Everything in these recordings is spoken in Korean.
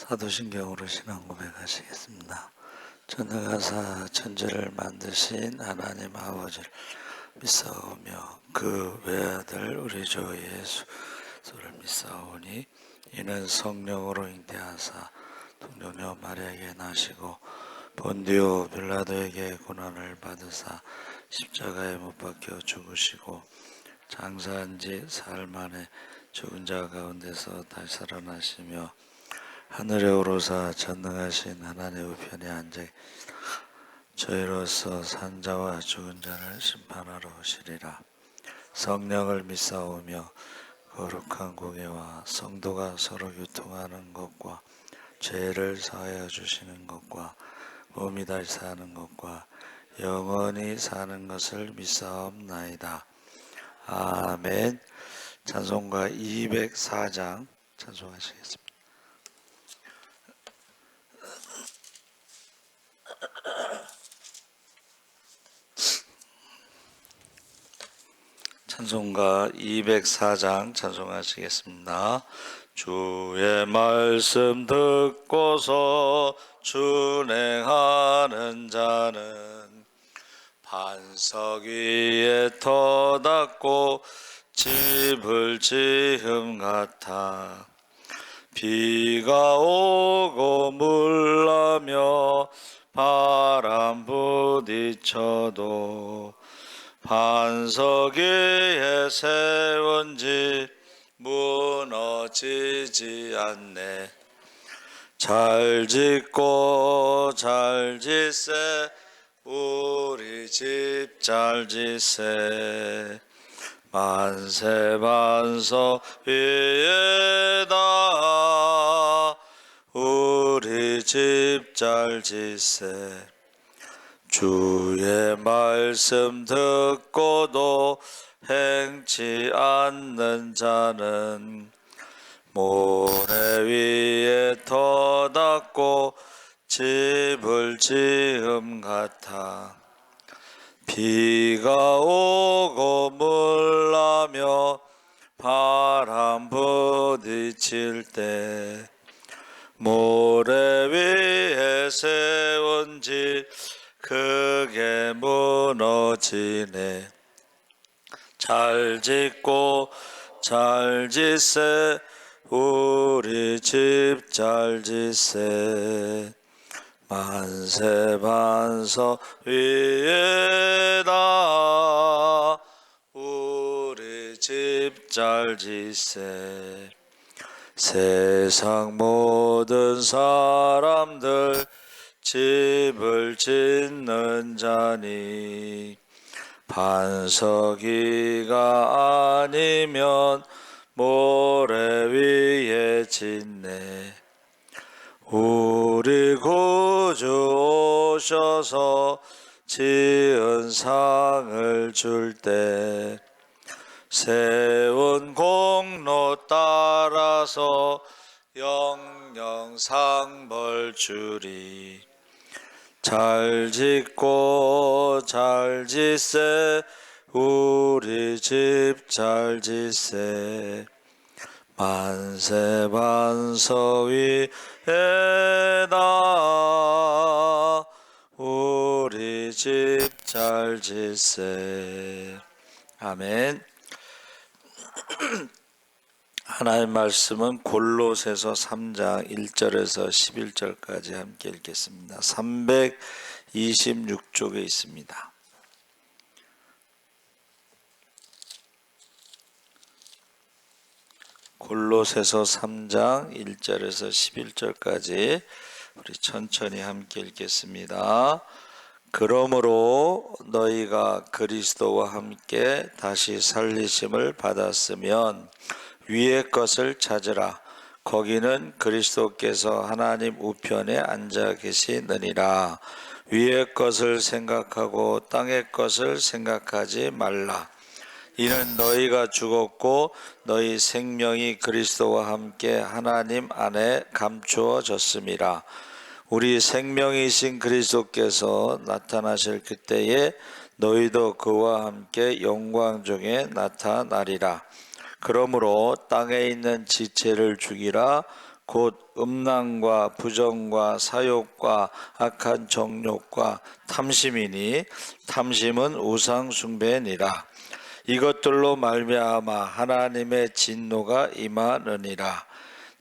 사도신경으로 신앙 고백하시겠습니다. 전능하사 천지를 만드신 하나님 아버지를 믿사오며 그 외아들 우리 주 예수를 믿사오니 이는 성령으로 잉태하사 동정녀 마리아에게 나시고 본디오 빌라도에게 고난을 받으사 십자가에 못 박혀 죽으시고 장사한 지 사흘 만에 죽은 자 가운데서 다시 살아나시며 하늘에 오르사 전능하신 하나님 우편에 앉아 저희로서 산자와 죽은 자를 심판하러 오시리라. 성령을 믿사오며 거룩한 공예와 성도가 서로 교통하는 것과 죄를 사하여 주시는 것과 몸이 다시 사는 것과 영원히 사는 것을 믿사옵나이다. 아멘. 찬송가 204장 찬송하시겠습니다. 찬송가 204장 찬송하시겠습니다. 주의 말씀 듣고서 준행하는 자는 반석 위에 터닫고 집을 지음 같아. 비가 오고 물나며 바람 부딪혀도 반석 위에 세운 집 무너지지 않네. 잘 짓고 잘 짓세 우리 집 잘 짓세. 만세 반석 위에다 우리 집 잘 짓세. 주의 말씀 듣고도 행치 않는 자는 모래 위에 터닫고 집을 지음 같아. 비가 오고 물나며 바람 부딪힐 때 모래 위에 세운 집 크게 무너지네. 잘 짓고 잘 짓세 우리 집 잘 짓세. 만세 반석 위에다 우리 집 잘 짓세. 세상 모든 사람들 집을 짓는 자니 반석 위가 아니면 모래 위에 짓네. 우리 구주 오셔서 지은 상을 줄 때 세운 공로 따라서 영영 상벌 주리. 잘 짓고 잘 짓세 우리 집 잘 짓세. 만세 반석 위에다 우리 집 잘 짓세. 아멘. 하나님의 말씀은 골로새서 3장 1절에서 11절까지 함께 읽겠습니다. 326쪽에 있습니다. 골로새서 3장 1절에서 11절까지 우리 천천히 함께 읽겠습니다. 그러므로 너희가 그리스도와 함께 다시 살리심을 받았으면 위의 것을 찾으라. 거기는 그리스도께서 하나님 우편에 앉아 계시느니라. 위의 것을 생각하고 땅의 것을 생각하지 말라. 이는 너희가 죽었고 너희 생명이 그리스도와 함께 하나님 안에 감추어졌음이라. 우리 생명이신 그리스도께서 나타나실 그때에 너희도 그와 함께 영광 중에 나타나리라. 그러므로 땅에 있는 지체를 죽이라. 곧 음란과 부정과 사욕과 악한 정욕과 탐심이니 탐심은 우상 숭배니라. 이것들로 말미암아 하나님의 진노가 임하느니라.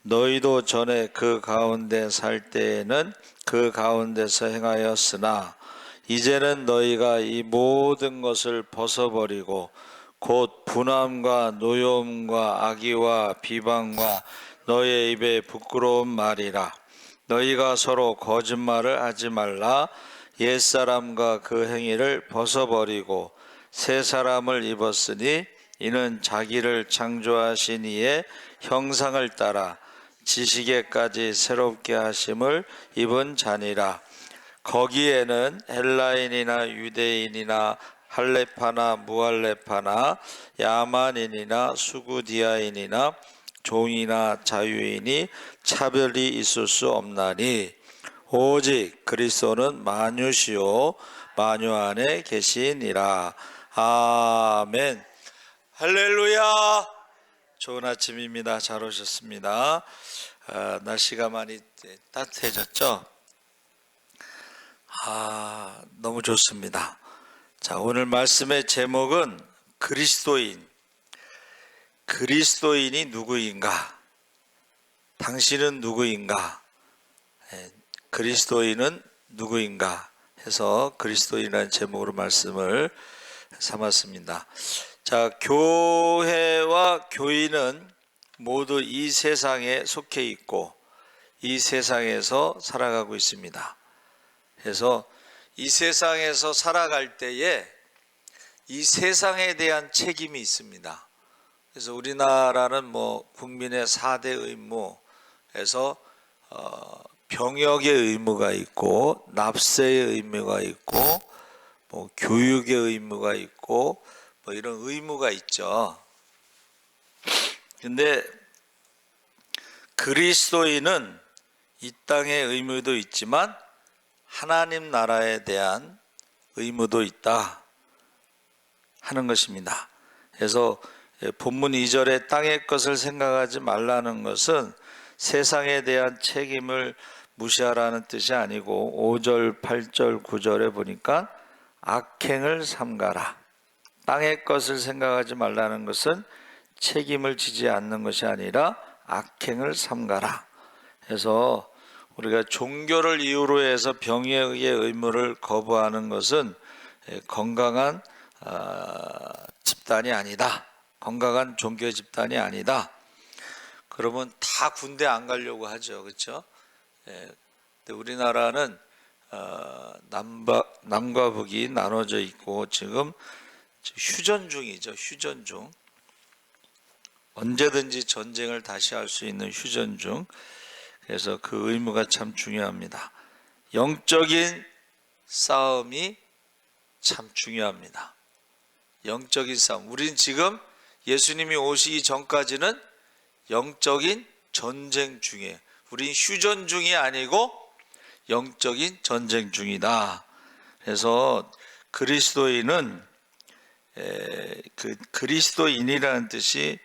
너희도 전에 그 가운데 살 때에는 그 가운데서 행하였으나 이제는 너희가 이 모든 것을 벗어버리고 곧 분함과 노여움과 악의와 비방과 너희의 입에 부끄러운 말이라. 너희가 서로 거짓말을 하지 말라. 옛사람과 그 행위를 벗어버리고 새 사람을 입었으니 이는 자기를 창조하신 이의 형상을 따라 지식에까지 새롭게 하심을 입은 자니라. 거기에는 헬라인이나 유대인이나 할레파나 무할레파나 야만인이나 수구디아인이나 종이나 자유인이 차별이 있을 수 없나니 오직 그리스도는 만유시요 만유 안에 계시니라. 아멘. 할렐루야. 좋은 아침입니다. 잘 오셨습니다. 날씨가 많이 따뜻해졌죠? 너무 좋습니다. 자, 오늘 말씀의 제목은 그리스도인. 그리스도인이 누구인가? 당신은 누구인가? 그리스도인은 누구인가? 해서 그리스도인이라는 제목으로 말씀을 삼았습니다. 자, 교회와 교인은 모두 이 세상에 속해 있고 이 세상에서 살아가고 있습니다. 그래서 이 세상에서 살아갈 때에 이 세상에 대한 책임이 있습니다. 그래서 우리나라는 국민의 4대 의무에서 병역의 의무가 있고 납세의 의무가 있고 교육의 의무가 있고 이런 의무가 있죠. 근데 그리스도인은 이 땅의 의무도 있지만 하나님 나라에 대한 의무도 있다 하는 것입니다. 그래서 본문 2절에 땅의 것을 생각하지 말라는 것은 세상에 대한 책임을 무시하라는 뜻이 아니고 5절, 8절, 9절에 보니까 악행을 삼가라. 땅의 것을 생각하지 말라는 것은 책임을 지지 않는 것이 아니라 악행을 삼가라. 그래서 우리가 종교를 이유로 해서 병역의 의무를 거부하는 것은 건강한 집단이 아니다. 건강한 종교 집단이 아니다. 그러면 다 군대 안 가려고 하죠. 그렇죠? 근데 우리나라는 남과 북이 나눠져 있고 지금 휴전 중이죠. 휴전 중. 언제든지 전쟁을 다시 할 수 있는 휴전 중. 그래서 그 의무가 참 중요합니다. 영적인 싸움이 참 중요합니다. 영적인 싸움. 우린 지금 예수님이 오시기 전까지는 영적인 전쟁 중이에요. 우린 휴전 중이 아니고 영적인 전쟁 중이다. 그래서 그리스도인은 그리스도인이라는 뜻이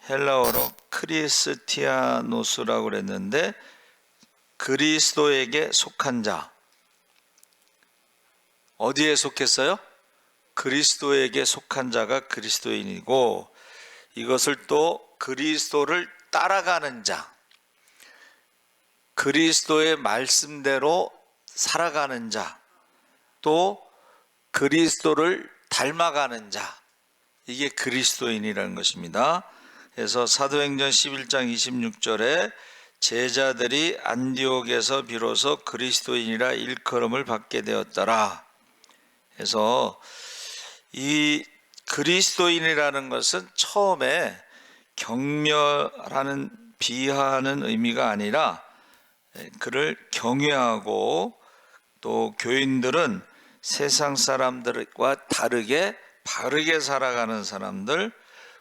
헬라어로 크리스티아노스라고 그랬는데 그리스도에게 속한 자. 어디에 속했어요? 그리스도에게 속한 자가 그리스도인이고 이것을 또 그리스도를 따라가는 자, 그리스도의 말씀대로 살아가는 자, 또 그리스도를 닮아가는 자, 이게 그리스도인이라는 것입니다. 그래서 사도행전 11장 26절에 제자들이 안디옥에서 비로소 그리스도인이라 일컬음을 받게 되었더라. 그래서 이 그리스도인이라는 것은 처음에 경멸하는 비하하는 의미가 아니라 그를 경외하고 또 교인들은 세상 사람들과 다르게 바르게 살아가는 사람들,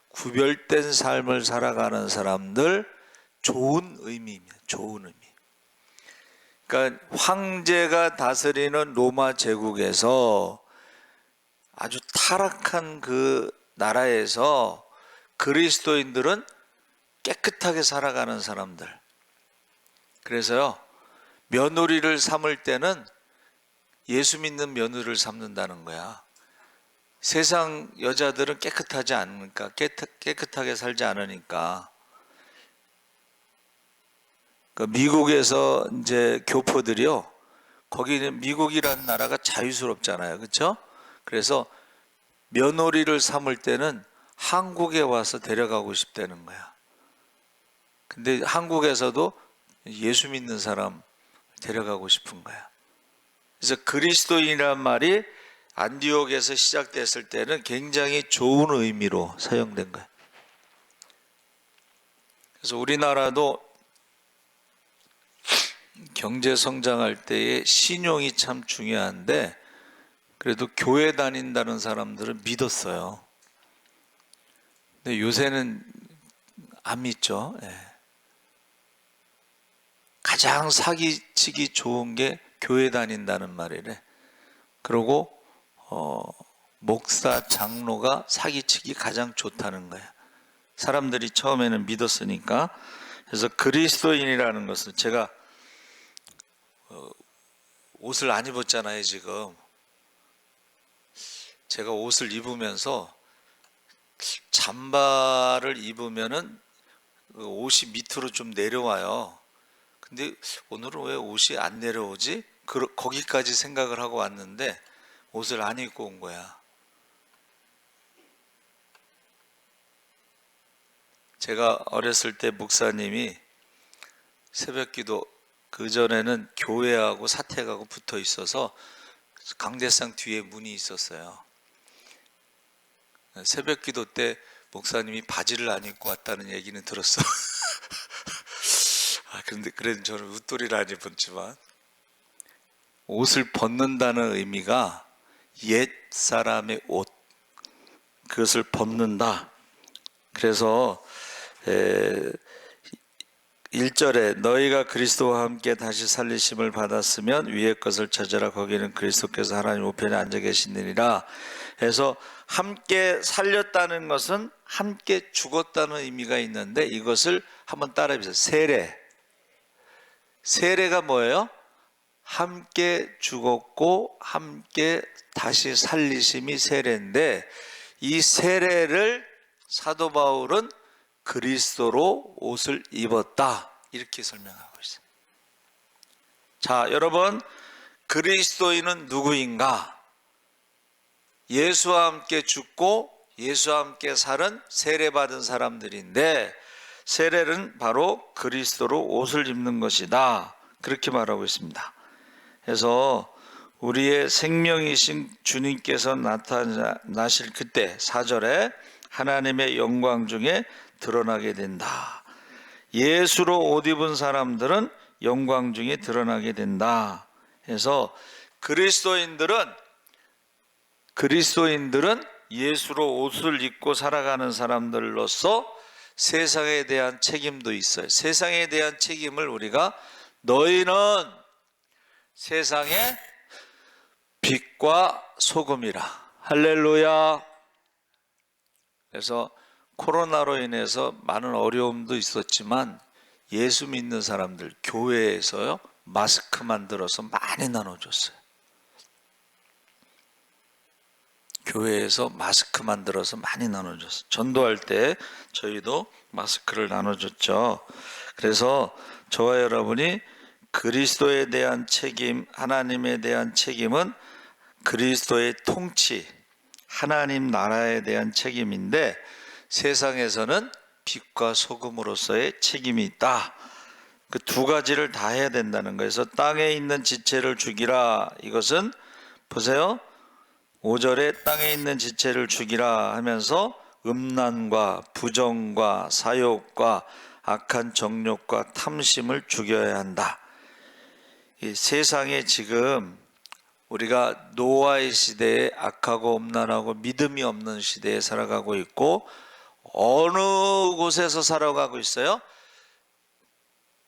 구별된 삶을 살아가는 사람들, 좋은 의미입니다. 좋은 의미. 그러니까 황제가 다스리는 로마 제국에서 아주 타락한 그 나라에서 그리스도인들은 깨끗하게 살아가는 사람들, 그래서요, 며느리를 삼을 때는 예수 믿는 며느리를 삼는다는 거야. 세상 여자들은 깨끗하지 않으니까, 깨끗하게 살지 않으니까. 미국에서 이제 교포들이요, 거기는 미국이라는 나라가 자유스럽잖아요, 그렇죠? 그래서 며느리를 삼을 때는 한국에 와서 데려가고 싶다는 거야. 근데 한국에서도 예수 믿는 사람 데려가고 싶은 거야. 그래서 그리스도인이란 말이 안디옥에서 시작됐을 때는 굉장히 좋은 의미로 사용된 거예요. 그래서 우리나라도 경제 성장할 때에 신용이 참 중요한데, 그래도 교회 다닌다는 사람들은 믿었어요. 근데 요새는 안 믿죠. 가장 사기치기 좋은 게 교회 다닌다는 말이래. 그리고 목사, 장로가 사기치기 가장 좋다는 거야. 사람들이 처음에는 믿었으니까. 그래서 그리스도인이라는 것은, 제가 옷을 안 입었잖아요, 지금. 제가 옷을 입으면서 잠바를 입으면은 옷이 밑으로 좀 내려와요. 근데 오늘은 왜 옷이 안 내려오지? 거기까지 생각을 하고 왔는데 옷을 안 입고 온 거야. 제가 어렸을 때 목사님이 새벽기도, 그전에는 교회하고 사택하고 붙어 있어서 강대상 뒤에 문이 있었어요. 새벽기도 때 목사님이 바지를 안 입고 왔다는 얘기는 들었어. 그런데 그래도 저는 웃돌이를 안 입었지만, 옷을 벗는다는 의미가 옛 사람의 옷, 그것을 벗는다. 그래서 1절에 너희가 그리스도와 함께 다시 살리심을 받았으면 위의 것을 찾으라. 거기는 그리스도께서 하나님 우편에 앉아 계시느니라. 해서 함께 살렸다는 것은 함께 죽었다는 의미가 있는데, 이것을 한번 따라해 보세요. 세례. 세례가 뭐예요? 함께 죽었고 함께 다시 살리심이 세례인데, 이 세례를 사도 바울은 그리스도로 옷을 입었다, 이렇게 설명하고 있어요. 자, 여러분, 그리스도인은 누구인가? 예수와 함께 죽고 예수와 함께 살은 세례받은 사람들인데, 세례는 바로 그리스도로 옷을 입는 것이다, 그렇게 말하고 있습니다. 그래서 우리의 생명이신 주님께서 나타나실 그때 4절에 하나님의 영광 중에 드러나게 된다. 예수로 옷 입은 사람들은 영광 중에 드러나게 된다. 그래서 그리스도인들은 예수로 옷을 입고 살아가는 사람들로서 세상에 대한 책임도 있어요. 세상에 대한 책임을 우리가, 너희는 세상의 빛과 소금이라. 할렐루야. 그래서 코로나로 인해서 많은 어려움도 있었지만 예수 믿는 사람들 교회에서요, 마스크 만들어서 많이 나눠줬어요. 교회에서 마스크 만들어서 많이 나눠줬어요. 전도할 때 저희도 마스크를 나눠줬죠. 그래서 저와 여러분이 그리스도에 대한 책임, 하나님에 대한 책임은 그리스도의 통치, 하나님 나라에 대한 책임인데, 세상에서는 빛과 소금으로서의 책임이 있다. 그 두 가지를 다 해야 된다는 거예요. 그래서 땅에 있는 지체를 죽이라. 이것은 보세요. 5절에 땅에 있는 지체를 죽이라 하면서 음란과 부정과 사욕과 악한 정욕과 탐심을 죽여야 한다. 이 세상에 지금 우리가 노아의 시대에 악하고 음란하고 믿음이 없는 시대에 살아가고 있고, 어느 곳에서 살아가고 있어요?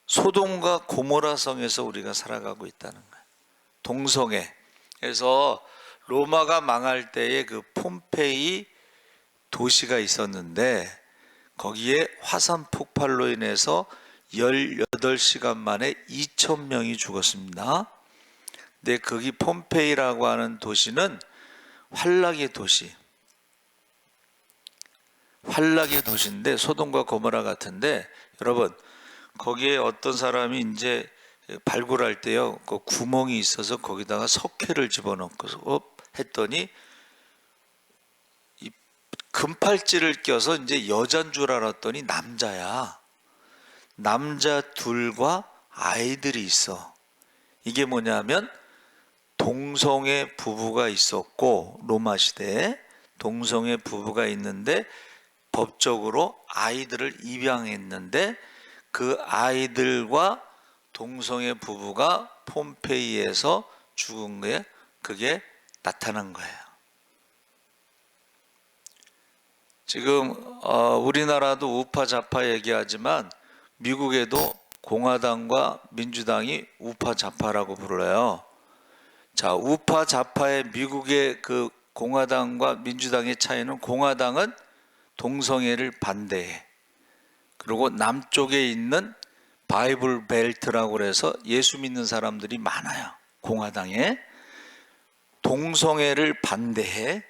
소돔과 고모라 성에서 우리가 살아가고 있다는 거예요. 동성애. 그래서 로마가 망할 때에 그 폼페이 도시가 있었는데, 거기에 화산 폭발로 인해서 18시간 만에 2,000명이 죽었습니다. 근데 거기 폼페이라고 하는 도시는 환락의 도시인데 소돔과 고모라 같은데, 여러분 거기에 어떤 사람이 이제 발굴할 때요, 그 구멍이 있어서 거기다가 석회를 집어넣고 했더니 이 금팔찌를 껴서 이제 여잔 줄 알았더니 남자야. 남자 둘과 아이들이 있어. 이게 뭐냐면 동성애 부부가 있었고, 로마 시대에 동성애 부부가 있는데 법적으로 아이들을 입양했는데 그 아이들과 동성애 부부가 폼페이에서 죽은 게 그게 나타난 거예요. 지금 우리나라도 우파 좌파 얘기하지만 미국에도 공화당과 민주당이 우파 좌파라고 불러요. 자, 우파 좌파의 미국의 그 공화당과 민주당의 차이는, 공화당은 동성애를 반대해. 그리고 남쪽에 있는 바이블 벨트라고 해서 예수 믿는 사람들이 많아요. 공화당에 동성애를 반대해.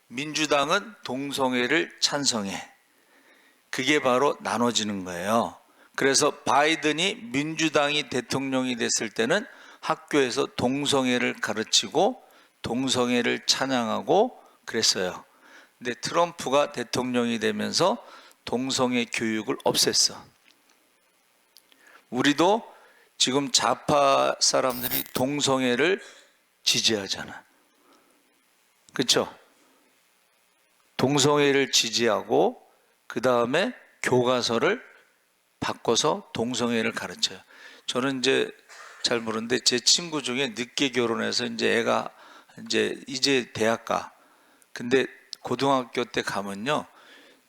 민주당은 동성애를 찬성해. 그게 바로 나눠지는 거예요. 그래서 바이든이 민주당이 대통령이 됐을 때는 학교에서 동성애를 가르치고 동성애를 찬양하고 그랬어요. 근데 트럼프가 대통령이 되면서 동성애 교육을 없앴어. 우리도 지금 좌파 사람들이 동성애를 지지하잖아. 그렇죠? 동성애를 지지하고 그 다음에 교과서를 바꿔서 동성애를 가르쳐요. 저는 이제 잘 모르는데 제 친구 중에 늦게 결혼해서 이제 애가 이제 대학 가. 근데 고등학교 때 가면요,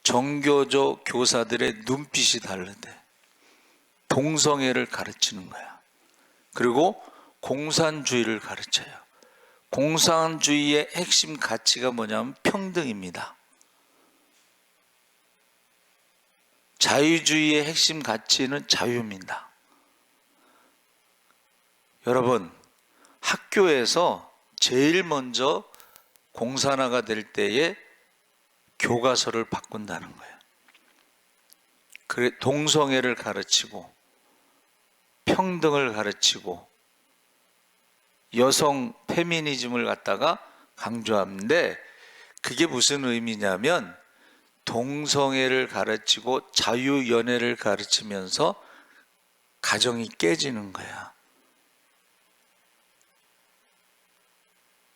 정교조 교사들의 눈빛이 다른데 동성애를 가르치는 거야. 그리고 공산주의를 가르쳐요. 공산주의의 핵심 가치가 뭐냐면 평등입니다. 자유주의의 핵심 가치는 자유입니다. 여러분, 학교에서 제일 먼저 공산화가 될 때에 교과서를 바꾼다는 거예요. 그래, 동성애를 가르치고 평등을 가르치고 여성 페미니즘을 갖다가 강조하는데, 그게 무슨 의미냐면 동성애를 가르치고 자유연애를 가르치면서 가정이 깨지는 거야.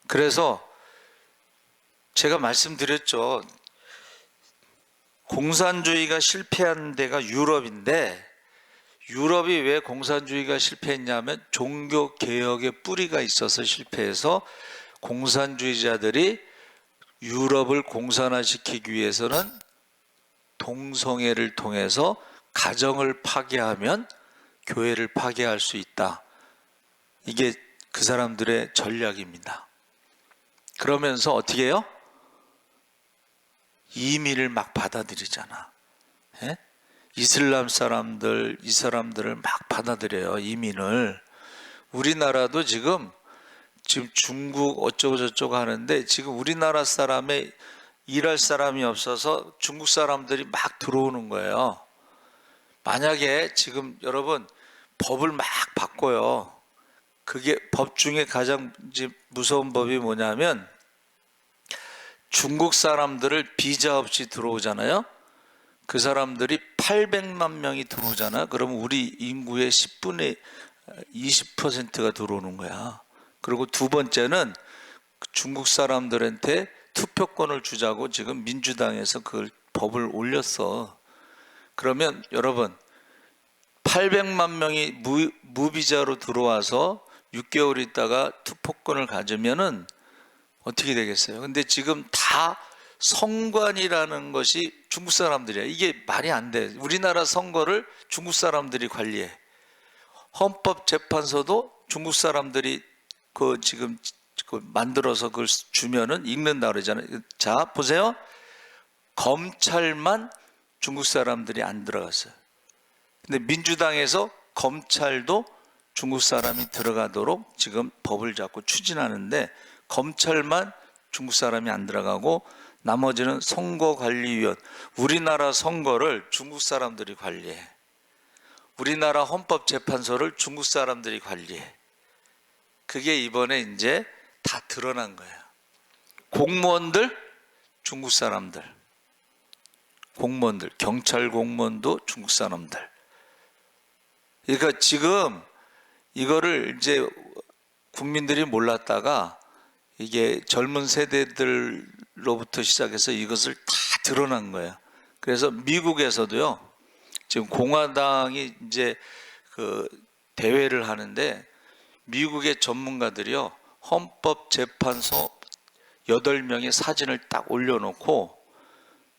그래서 제가 말씀드렸죠. 공산주의가 실패한 데가 유럽인데, 유럽이 왜 공산주의가 실패했냐면 종교개혁의 뿌리가 있어서 실패해서 공산주의자들이 유럽을 공산화시키기 위해서는 동성애를 통해서 가정을 파괴하면 교회를 파괴할 수 있다. 이게 그 사람들의 전략입니다. 그러면서 어떻게 해요? 이민을 막 받아들이잖아. 예? 이슬람 사람들, 이 사람들을 막 받아들여요, 이민을. 우리나라도 지금 중국 어쩌고 저쩌고 하는데, 지금 우리나라 사람에 일할 사람이 없어서 중국 사람들이 막 들어오는 거예요. 만약에 지금 여러분 법을 막 바꿔요. 그게 법 중에 가장 무서운 법이 뭐냐면, 중국 사람들을 비자 없이 들어오잖아요. 그 사람들이 800만 명이 들어오잖아. 그러면 우리 인구의 10분의 20%가 들어오는 거야. 그리고 두 번째는 중국 사람들한테 투표권을 주자고 지금 민주당에서 그 법을 올렸어. 그러면 여러분 800만 명이 무비자로 들어와서 6개월 있다가 투표권을 가지면은 어떻게 되겠어요? 근데 지금 다 선관이라는 것이 중국 사람들이야. 이게 말이 안 돼. 우리나라 선거를 중국 사람들이 관리해. 헌법재판소도 중국 사람들이 지금 만들어서 그걸 주면은 읽는다 그러잖아요. 자, 보세요. 검찰만 중국 사람들이 안 들어갔어요. 근데 민주당에서 검찰도 중국 사람이 들어가도록 지금 법을 자꾸 추진하는데, 검찰만 중국 사람이 안 들어가고 나머지는 선거관리위원, 우리나라 선거를 중국 사람들이 관리해. 우리나라 헌법재판소를 중국 사람들이 관리해. 그게 이번에 이제 다 드러난 거예요. 공무원들 중국 사람들, 공무원들, 경찰 공무원도 중국 사람들. 그러니까 지금 이거를 이제 국민들이 몰랐다가 이게 젊은 세대들로부터 시작해서 이것을 다 드러난 거예요. 그래서 미국에서도요, 지금 공화당이 이제 그 대회를 하는데, 미국의 전문가들이요, 헌법재판소 8명의 사진을 딱 올려놓고,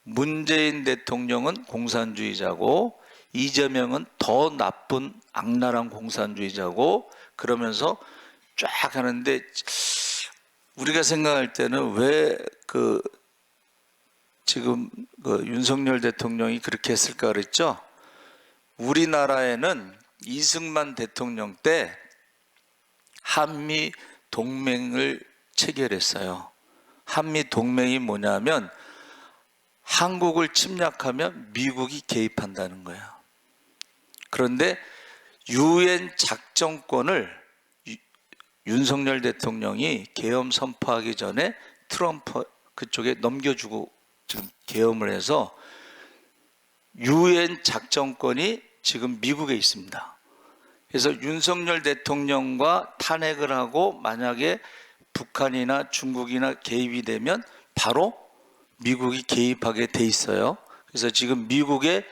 문재인 대통령은 공산주의자고 이재명은 더 나쁜 악랄한 공산주의자고, 그러면서 쫙 하는데, 우리가 생각할 때는 왜 지금 윤석열 대통령이 그렇게 했을까 그랬죠? 우리나라에는 이승만 대통령 때 한미 동맹을 체결했어요. 한미 동맹이 뭐냐면 한국을 침략하면 미국이 개입한다는 거예요. 그런데 유엔 작전권을 윤석열 대통령이 계엄 선포하기 전에 트럼프 그쪽에 넘겨주고 지금 계엄을 해서 유엔 작전권이 지금 미국에 있습니다. 그래서 윤석열 대통령과 탄핵을 하고 만약에 북한이나 중국이나 개입이 되면 바로 미국이 개입하게 돼 있어요. 그래서 지금 미국의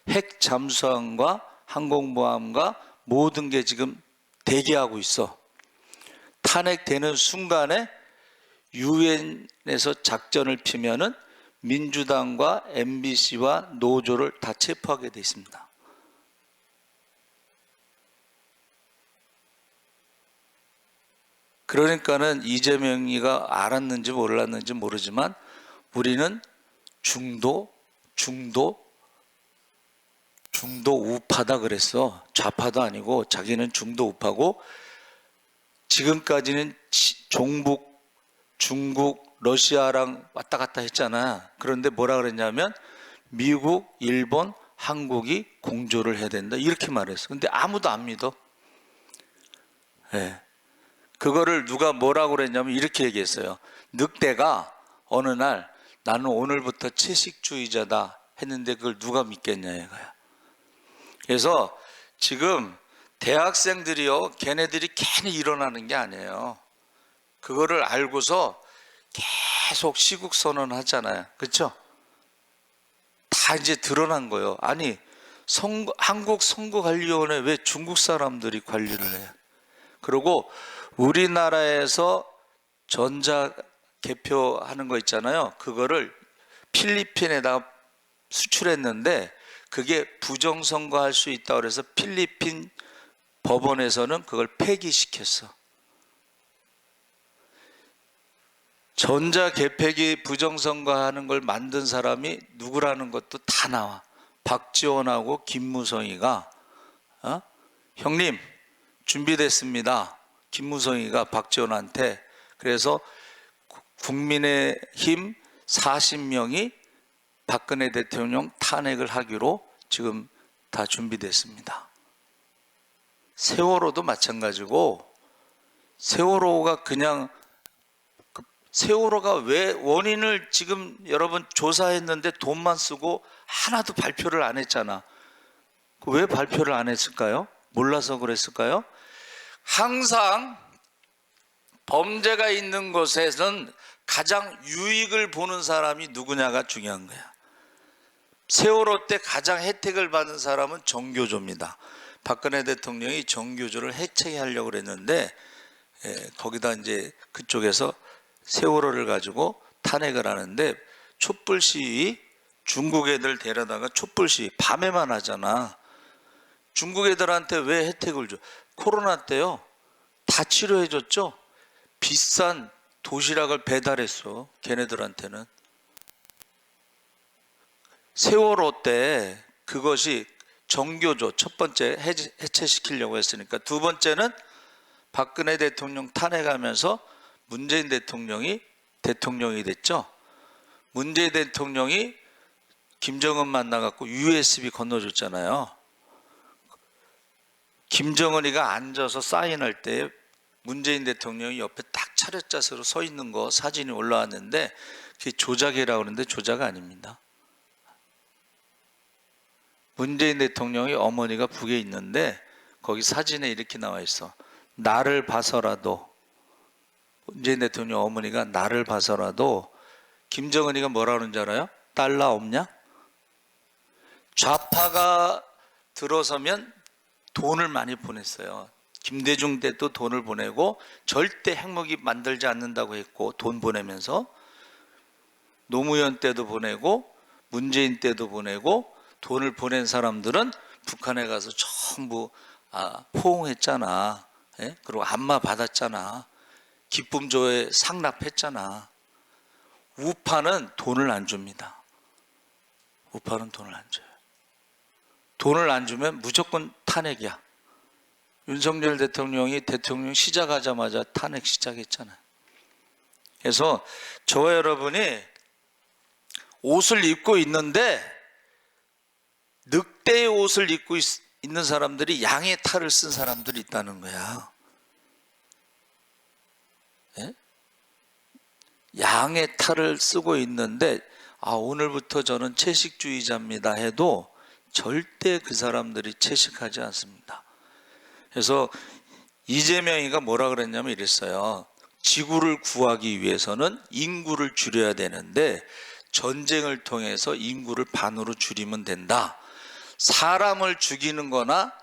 핵 잠수함과 항공모함과 모든 게 지금 대기하고 있어. 탄핵되는 순간에 유엔에서 작전을 피면은 민주당과 MBC와 노조를 다 체포하게 돼 있습니다. 그러니까는 이재명이가 알았는지 몰랐는지 모르지만 우리는 중도 우파다 그랬어. 좌파도 아니고 자기는 중도 우파고, 지금까지는 종북, 중국, 러시아랑 왔다 갔다 했잖아. 그런데 뭐라 그랬냐면 미국, 일본, 한국이 공조를 해야 된다 이렇게 말했어. 근데 아무도 안 믿어. 네. 그거를 누가 뭐라고 그랬냐면 이렇게 얘기했어요. 늑대가 어느 날 나는 오늘부터 채식주의자다 했는데 그걸 누가 믿겠냐 이거야. 그래서 지금 대학생들이요, 걔네들이 괜히 일어나는 게 아니에요. 그거를 알고서 계속 시국선언 하잖아요. 그렇죠? 다 이제 드러난 거예요. 아니, 한국선거관리위원회 왜 중국 사람들이 관리를 해요? 그리고 우리나라에서 전자개표하는 거 있잖아요. 그거를 필리핀에다가 수출했는데 그게 부정선거할 수 있다고 그래서 필리핀 법원에서는 그걸 폐기시켰어. 전자개표기 부정선거하는 걸 만든 사람이 누구라는 것도 다 나와. 박지원하고 김무성이가 형님 준비됐습니다. 김무성이가 박지원한테. 그래서 국민의힘 40명이 박근혜 대통령 탄핵을 하기로 지금 다 준비됐습니다. 세월호도 마찬가지고, 세월호가 그냥 세월호가 왜 원인을 지금 여러분 조사했는데 돈만 쓰고 하나도 발표를 안 했잖아. 왜 발표를 안 했을까요? 몰라서 그랬을까요? 항상 범죄가 있는 곳에서는 가장 유익을 보는 사람이 누구냐가 중요한 거야. 세월호 때 가장 혜택을 받은 사람은 정교조입니다. 박근혜 대통령이 정교조를 해체하려고 그랬는데 거기다 이제 그쪽에서 세월호를 가지고 탄핵을 하는데 촛불 시위, 중국 애들 데려다가 촛불 시위 밤에만 하잖아. 중국 애들한테 왜 혜택을 줘? 코로나 때요 다 치료해 줬죠. 비싼 도시락을 배달했어. 걔네들한테는. 세월호 때 그것이 정교조 첫 번째 해체시키려고 했으니까, 두 번째는 박근혜 대통령 탄핵하면서 문재인 대통령이 됐죠. 문재인 대통령이 김정은 만나갖고 USB 건너줬잖아요. 김정은이가 앉아서 사인할 때 문재인 대통령이 옆에 딱 차렷자세로 서 있는 거 사진이 올라왔는데, 그게 조작이라고 하는데 조작 아닙니다. 문재인 대통령이 어머니가 북에 있는데 거기 사진에 이렇게 나와 있어. 나를 봐서라도, 문재인 대통령 어머니가 나를 봐서라도, 김정은이가 뭐라 그러는 줄 알아요? 달러 없냐? 좌파가 들어서면 돈을 많이 보냈어요. 김대중 때도 돈을 보내고 절대 핵무기 만들지 않는다고 했고, 돈 보내면서 노무현 때도 보내고 문재인 때도 보내고, 돈을 보낸 사람들은 북한에 가서 전부 포옹했잖아. 예? 그리고 안마 받았잖아. 기쁨조에 상납했잖아. 우파는 돈을 안 줍니다. 우파는 돈을 안 줘요. 돈을 안 주면 무조건 탄핵이야. 윤석열 대통령이 대통령 시작하자마자 탄핵 시작했잖아요. 그래서 저와 여러분이 옷을 입고 있는데, 늑대의 옷을 입고 있는 사람들이 양의 탈을 쓴 사람들이 있다는 거야. 예? 양의 탈을 쓰고 있는데, 오늘부터 저는 채식주의자입니다 해도 절대 그 사람들이 채식하지 않습니다. 그래서 이재명이가 뭐라 그랬냐면 이랬어요. 지구를 구하기 위해서는 인구를 줄여야 되는데 전쟁을 통해서 인구를 반으로 줄이면 된다. 사람을 죽이는 거나,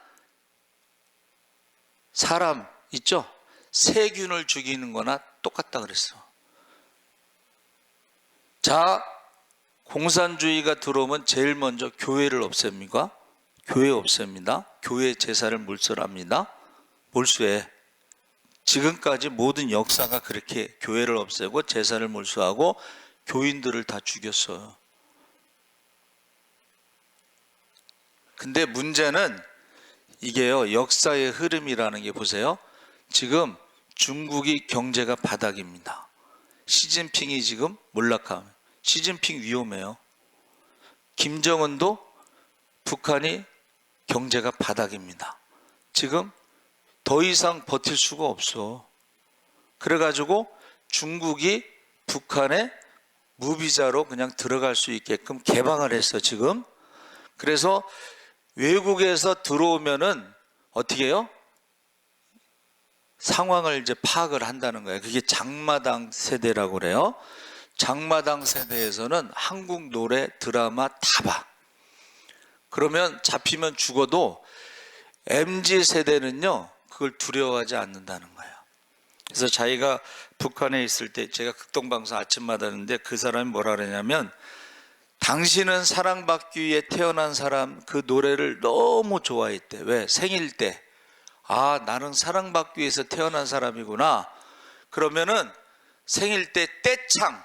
사람 있죠? 세균을 죽이는 거나 똑같다 그랬어. 자, 공산주의가 들어오면 제일 먼저 교회를 없앱니까? 교회 없앱니다. 교회 제사를 몰수합니다. 몰수해. 지금까지 모든 역사가 그렇게 교회를 없애고 제사를 몰수하고 교인들을 다 죽였어요. 근데 문제는 이게요, 역사의 흐름이라는 게, 보세요. 지금 중국이 경제가 바닥입니다. 시진핑이 지금 몰락함. 시진핑 위험해요. 김정은도 북한이 경제가 바닥입니다. 지금 더 이상 버틸 수가 없어. 그래가지고 중국이 북한에 무비자로 그냥 들어갈 수 있게끔 개방을 했어, 지금. 그래서 외국에서 들어오면은 어떻게 해요? 상황을 이제 파악을 한다는 거예요. 그게 장마당 세대라고 그래요. 장마당 세대에서는 한국 노래, 드라마 다 봐. 그러면 잡히면 죽어도 MZ 세대는요, 그걸 두려워하지 않는다는 거예요. 그래서 자기가 북한에 있을 때, 제가 극동방송 아침마다 하는데 그 사람이 뭐라 그러냐면, 당신은 사랑받기 위해 태어난 사람, 그 노래를 너무 좋아했대. 왜? 생일 때. 나는 사랑받기 위해서 태어난 사람이구나. 그러면은 생일 때 떼창,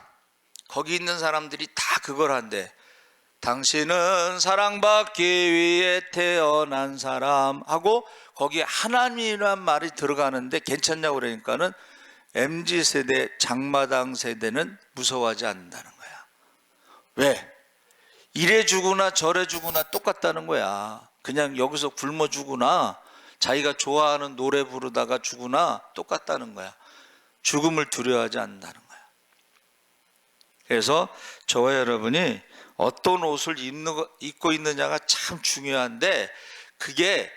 거기 있는 사람들이 다 그걸 한대. 당신은 사랑받기 위해 태어난 사람 하고 거기에 하나님이란 말이 들어가는데 괜찮냐고 그러니까는 MZ세대, 장마당 세대는 무서워하지 않는다는 거야. 왜? 이래 주구나 저래 주구나 똑같다는 거야. 그냥 여기서 굶어 주구나, 자기가 좋아하는 노래 부르다가 주구나 똑같다는 거야. 죽음을 두려워하지 않는다는 거야. 그래서 저와 여러분이 어떤 옷을 입고 있느냐가 참 중요한데, 그게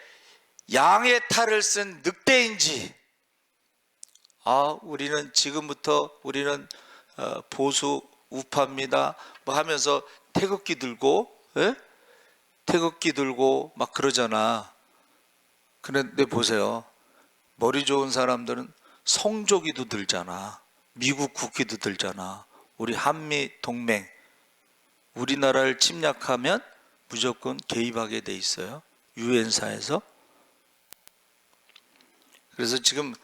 양의 탈을 쓴 늑대인지, 우리는 지금부터 우리는 보수 우파입니다 뭐 하면서 태극기 들고, 태극기 들고 막 그러잖아. 그런데 보세요, 머리 좋은 사람들은 성조기도 들잖아. 미국 국기도 들잖아. 우리 한미 동맹, 우리나라를 침략하면 무조건 개입하게 돼 있어요, 유엔사에서. 그래서 지금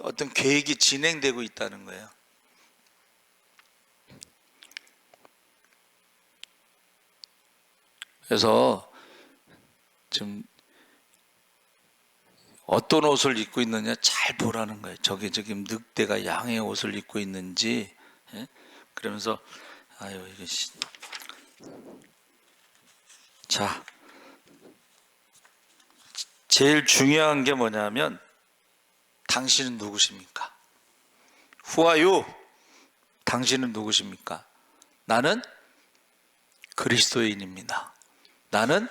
어떤 계획이 진행되고 있다는 거예요. 그래서 지금 어떤 옷을 입고 있느냐 잘 보라는 거예요. 저게 지금 늑대가 양의 옷을 입고 있는지. 예? 그러면서 아유 이게 자, 제일 중요한 게 뭐냐면 당신은 누구십니까? Who are you? 당신은 누구십니까? 나는 그리스도인입니다. 나는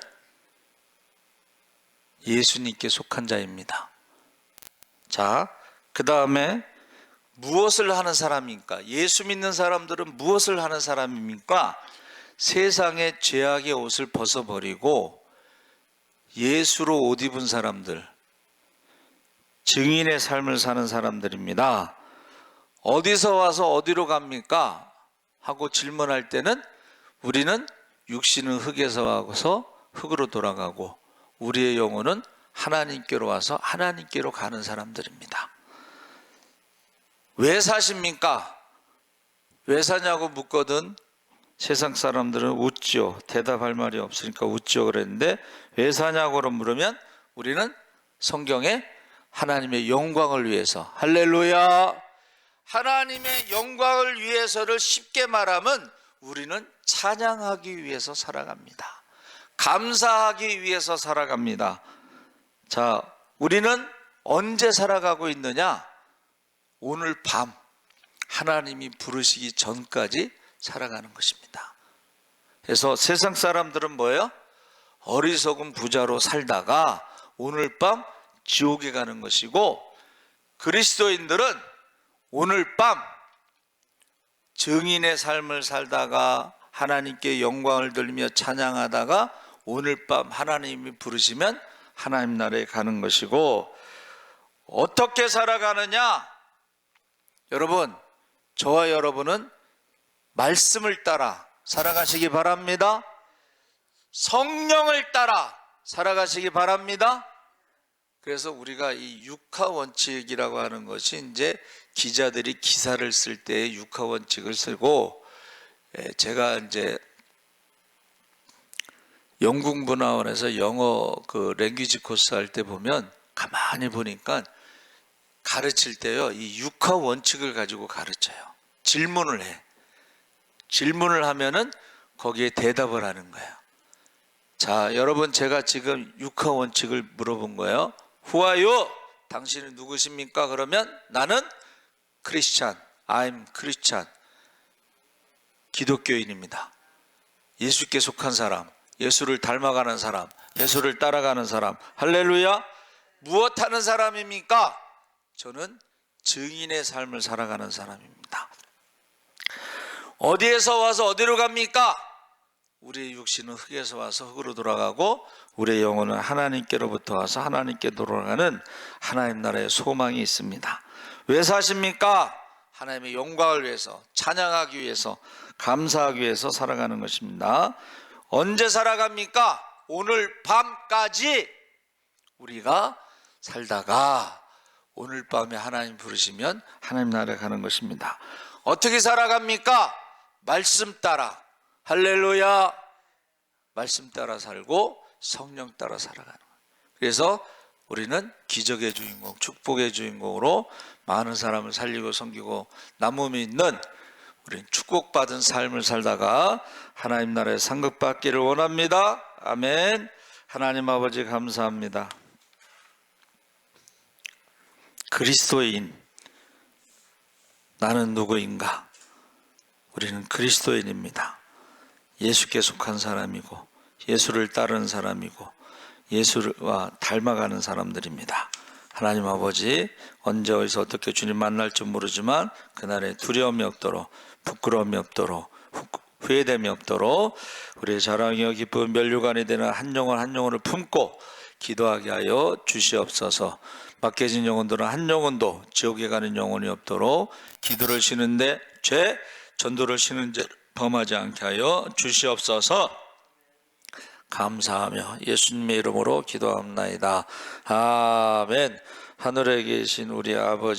예수님께 속한 자입니다. 자, 그 다음에 무엇을 하는 사람입니까? 예수 믿는 사람들은 무엇을 하는 사람입니까? 세상의 죄악의 옷을 벗어버리고 예수로 옷 입은 사람들, 증인의 삶을 사는 사람들입니다. 어디서 와서 어디로 갑니까? 하고 질문할 때는 우리는 육신은 흙에서 와서 흙으로 돌아가고 우리의 영혼은 하나님께로 와서 하나님께로 가는 사람들입니다. 왜 사십니까? 왜 사냐고 묻거든 세상 사람들은 웃지요. 대답할 말이 없으니까 웃지요 그랬는데 왜 사냐고 물으면 우리는 성경에 하나님의 영광을 위해서, 할렐루야, 하나님의 영광을 위해서를 쉽게 말하면 우리는 찬양하기 위해서 살아갑니다. 감사하기 위해서 살아갑니다. 자, 우리는 언제 살아가고 있느냐? 오늘 밤 하나님이 부르시기 전까지 살아가는 것입니다. 그래서 세상 사람들은 뭐예요? 어리석은 부자로 살다가 오늘 밤 지옥에 가는 것이고, 그리스도인들은 오늘 밤 증인의 삶을 살다가 하나님께 영광을 돌리며 찬양하다가 오늘 밤 하나님이 부르시면 하나님 나라에 가는 것이고, 어떻게 살아가느냐? 여러분, 저와 여러분은 말씀을 따라 살아가시기 바랍니다. 성령을 따라 살아가시기 바랍니다. 그래서 우리가 이 육하 원칙이라고 하는 것이 이제 기자들이 기사를 쓸 때 육하 원칙을 쓰고, 제가 이제 영국문화원에서 영어 그 랭귀지 코스 할 때 보면 가만히 보니까 가르칠 때요, 이 육하 원칙을 가지고 가르쳐요. 질문을 해. 질문을 하면은 거기에 대답을 하는 거예요. 자, 여러분, 제가 지금 육하 원칙을 물어본 거예요. Who are you? 당신은 누구십니까? 그러면 나는 크리스찬, I'm 크리스찬, 기독교인입니다. 예수께 속한 사람, 예수를 닮아가는 사람, 예수를 따라가는 사람, 할렐루야. 무엇 하는 사람입니까? 저는 증인의 삶을 살아가는 사람입니다. 어디에서 와서 어디로 갑니까? 우리의 육신은 흙에서 와서 흙으로 돌아가고 우리의 영혼은 하나님께로부터 와서 하나님께 돌아가는 하나님 나라의 소망이 있습니다. 왜 사십니까? 하나님의 영광을 위해서, 찬양하기 위해서, 감사하기 위해서 살아가는 것입니다. 언제 살아갑니까? 오늘 밤까지 우리가 살다가 오늘 밤에 하나님 부르시면 하나님 나라에 가는 것입니다. 어떻게 살아갑니까? 말씀 따라, 할렐루야, 말씀 따라 살고 성령 따라 살아가는 거예요. 그래서 우리는 기적의 주인공, 축복의 주인공으로 많은 사람을 살리고 섬기고 남음이 있는, 우리는 축복받은 삶을 살다가 하나님 나라에 상급받기를 원합니다. 아멘. 하나님 아버지 감사합니다. 그리스도인, 나는 누구인가? 우리는 그리스도인입니다. 예수께 속한 사람이고 예수를 따르는 사람이고 예수와 닮아가는 사람들입니다. 하나님 아버지, 언제 어디서 어떻게 주님 만날지 모르지만 그날에 두려움이 없도록, 부끄러움이 없도록, 후회됨이 없도록 우리의 자랑이여 기쁨 면류관이 되는 한 영혼 한 영혼을 품고 기도하게 하여 주시옵소서. 맡겨진 영혼들은 한 영혼도 지옥에 가는 영혼이 없도록 기도를 쉬는데 죄, 전도를 쉬는 죄 범하지 않게 하여 주시옵소서. 감사하며 예수님의 이름으로 기도합나이다. 아멘. 하늘에 계신 우리 아버지,